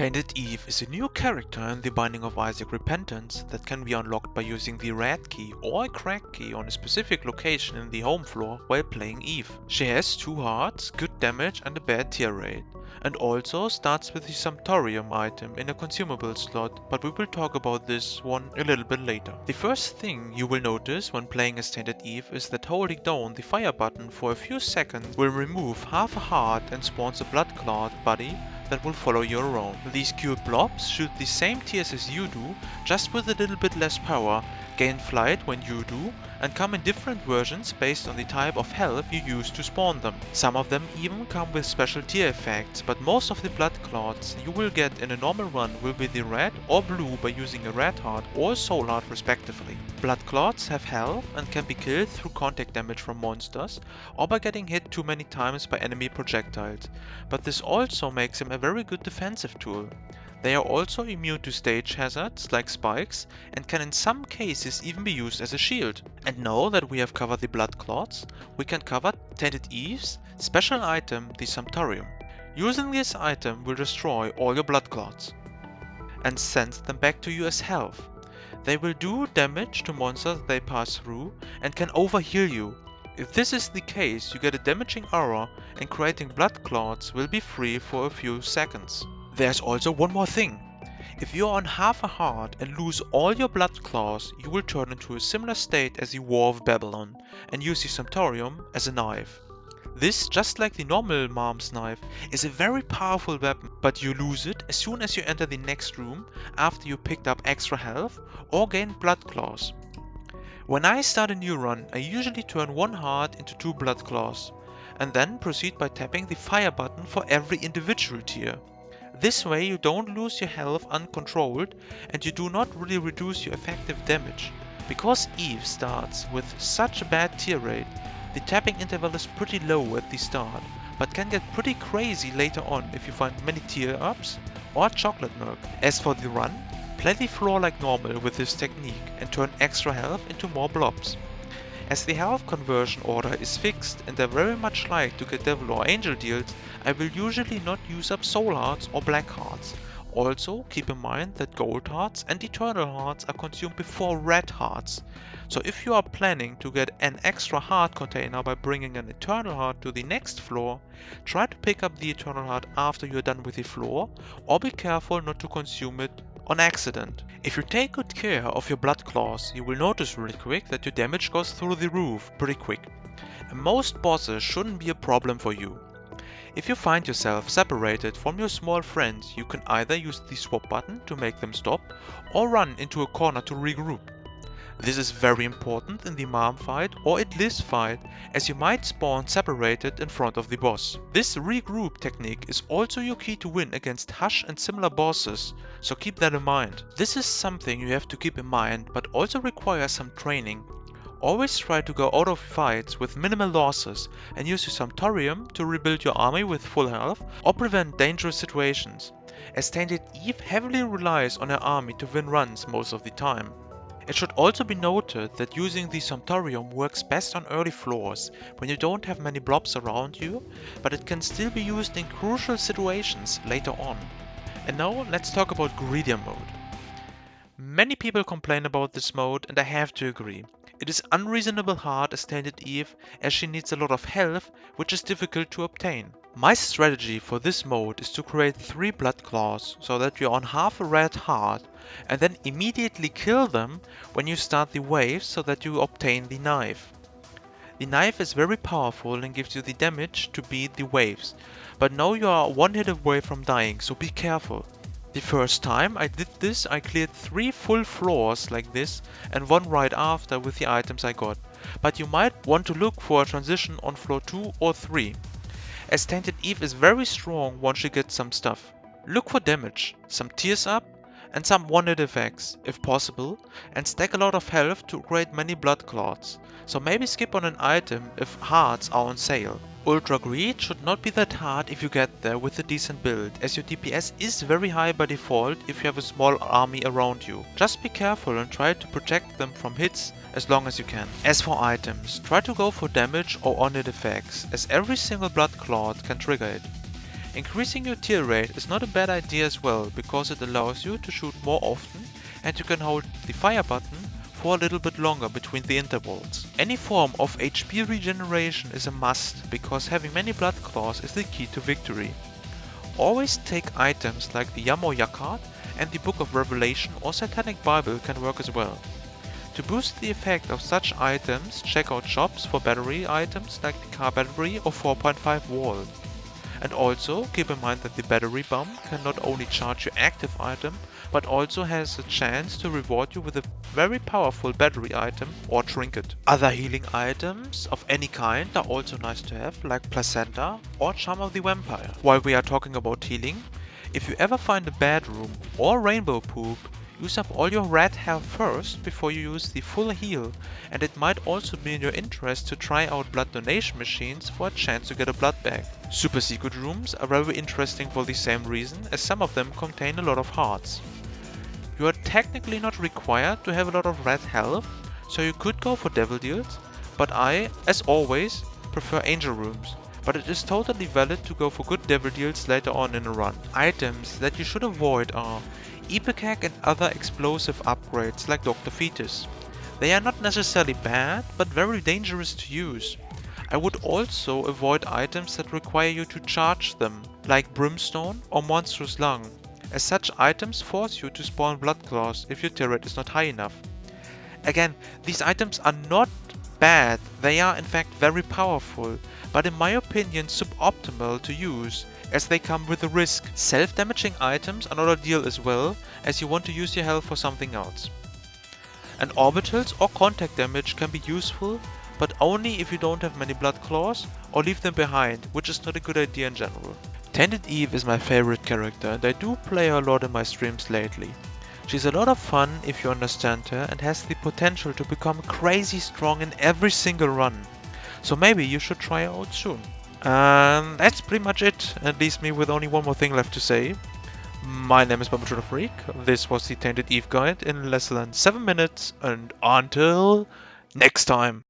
Tainted Eve is a new character in the Binding of Isaac Repentance that can be unlocked by using the red key or a crack key on a specific location in the home floor while playing Eve. She has 2 hearts, good damage and a bad tear rate, and also starts with the Sumptorium item in a consumable slot, but we will talk about this one a little bit later. The first thing you will notice when playing as Tainted Eve is that holding down the fire button for a few seconds will remove half a heart and spawns a blood clot buddy that will follow you around. These cute blobs shoot the same tears as you do, just with a little bit less power, gain flight when you do, and come in different versions based on the type of health you use to spawn them. Some of them even come with special tear effects, but most of the blood clots you will get in a normal run will be the red or blue by using a red heart or soul heart respectively. Blood clots have health and can be killed through contact damage from monsters or by getting hit too many times by enemy projectiles, but this also makes them a very good defensive tool. They are also immune to stage hazards like spikes and can in some cases even be used as a shield. And now that we have covered the blood clots, we can cover Tainted Eve's special item, the Sumptorium. Using this item will destroy all your blood clots and sends them back to you as health. They will do damage to monsters they pass through and can overheal you. If this is the case, you get a damaging aura and creating blood clots will be free for a few seconds. There's also one more thing. If you are on half a heart and lose all your blood clots, you will turn into a similar state as the War of Babylon and use the Sumptorium as a knife. This, just like the normal mom's knife, is a very powerful weapon, but you lose it as soon as you enter the next room after you picked up extra health or gained blood clots. When I start a new run, I usually turn 1 heart into 2 blood clots, and then proceed by tapping the fire button for every individual tier. This way you don't lose your health uncontrolled and you do not really reduce your effective damage. Because Eve starts with such a bad tear rate, the tapping interval is pretty low at the start, but can get pretty crazy later on if you find many tear ups or chocolate milk. As for the run, play the floor like normal with this technique and turn extra health into more blobs. As the health conversion order is fixed and I very much like to get devil or angel deals, I will usually not use up soul hearts or black hearts. Also keep in mind that gold hearts and eternal hearts are consumed before red hearts. So if you are planning to get an extra heart container by bringing an eternal heart to the next floor, try to pick up the eternal heart after you are done with the floor, or be careful not to consume it on accident. If you take good care of your blood claws, you will notice really quick that your damage goes through the roof pretty quick. And most bosses shouldn't be a problem for you. If you find yourself separated from your small friends, you can either use the swap button to make them stop or run into a corner to regroup. This is very important in the mom fight or at least fight, as you might spawn separated in front of the boss. This regroup technique is also your key to win against Hush and similar bosses, so keep that in mind. This is something you have to keep in mind, but also requires some training. Always try to go out of fights with minimal losses and use your Sumptorium to rebuild your army with full health or prevent dangerous situations, as Tainted Eve heavily relies on her army to win runs most of the time. It should also be noted that using the Sumptorium works best on early floors, when you don't have many blobs around you, but it can still be used in crucial situations later on. And now let's talk about Greedier mode. Many people complain about this mode and I have to agree. It is unreasonable hard as Tainted Eve, as she needs a lot of health, which is difficult to obtain. My strategy for this mode is to create 3 blood claws so that you're on half a red heart and then immediately kill them when you start the wave so that you obtain the knife. The knife is very powerful and gives you the damage to beat the waves, but now you are 1 hit away from dying, so be careful. The first time I did this, I cleared 3 full floors like this and 1 right after with the items I got, but you might want to look for a transition on floor 2 or 3. As Tainted Eve is very strong once she gets some stuff. Look for damage, some tears up and some 1-hit effects, if possible, and stack a lot of health to create many blood clots, so maybe skip on an item if hearts are on sale. Ultra Greed should not be that hard if you get there with a decent build, as your DPS is very high by default if you have a small army around you. Just be careful and try to protect them from hits as long as you can. As for items, try to go for damage or on-hit effects, as every single blood clot can trigger it. Increasing your tear rate is not a bad idea as well, because it allows you to shoot more often and you can hold the fire button for a little bit longer between the intervals. Any form of HP regeneration is a must, because having many blood claws is the key to victory. Always take items like the Yamoya card, and the Book of Revelation or Satanic Bible can work as well. To boost the effect of such items, check out shops for battery items like the car battery or 4.5 volt. And also keep in mind that the battery bomb can not only charge your active item, but also has a chance to reward you with a very powerful battery item or trinket. Other healing items of any kind are also nice to have, like Placenta or Charm of the Vampire. While we are talking about healing, if you ever find a bad room or rainbow poop, use up all your red health first before you use the full heal, and it might also be in your interest to try out blood donation machines for a chance to get a blood bag. Super secret rooms are very interesting for the same reason, as some of them contain a lot of hearts. You are technically not required to have a lot of red health, so you could go for devil deals, but I, as always, prefer angel rooms. But it is totally valid to go for good devil deals later on in a run. Items that you should avoid are Ipecac and other explosive upgrades like Dr. Fetus. They are not necessarily bad, but very dangerous to use. I would also avoid items that require you to charge them, like Brimstone or Monstrous Lung, as such items force you to spawn blood claws if your tear rate is not high enough. Again, these items are not bad, they are in fact very powerful, but in my opinion suboptimal to use, as they come with a risk. Self-damaging items are not ideal as well, as you want to use your health for something else. And orbitals or contact damage can be useful, but only if you don't have many blood claws or leave them behind, which is not a good idea in general. Tainted Eve is my favorite character and I do play her a lot in my streams lately. She's a lot of fun if you understand her and has the potential to become crazy strong in every single run. So maybe you should try her out soon. And that's pretty much it, and leaves me with only one more thing left to say. My name is Bambochutafreak, this was the Tainted Eve guide in less than 7 minutes, and until next time!